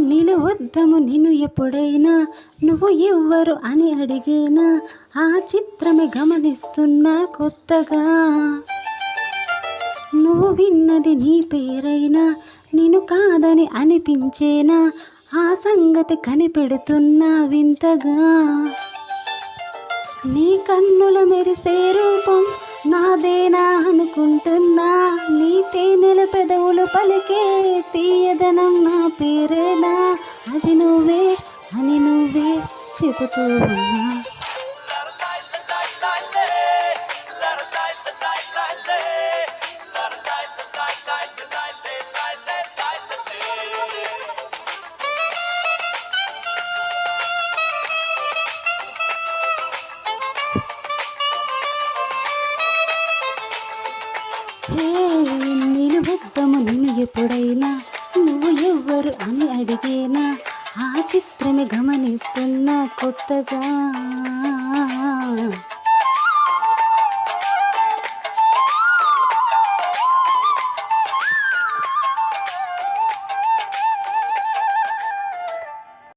నిలువొద్దము నిన్ను ఎప్పుడైనా నువ్వు ఎవ్వరు అని అడిగేనా ఆ చిత్రమే గమనిస్తున్నా కొత్తగా. నువ్వు విన్నది నీ పేరైనా నేను కాదని అనిపించేనా ఆ సంగతి కనిపెడుతున్నా వింతగా. నీ కన్నుల మెరిసే రూపం నాదేనా అనుకుంటున్నా నీ తేనెల పెదవులు పలికే తీయదనం నా పేరేనా అది నువ్వే అని నువ్వే చెబుతూ ఉన్నా. నిలువెద్దము నిన్ను ఎప్పుడైనా నువ్వు ఎవ్వరు అని అడిగేనా ఆ చిత్రమే గమనిస్తున్నా కొత్తగా.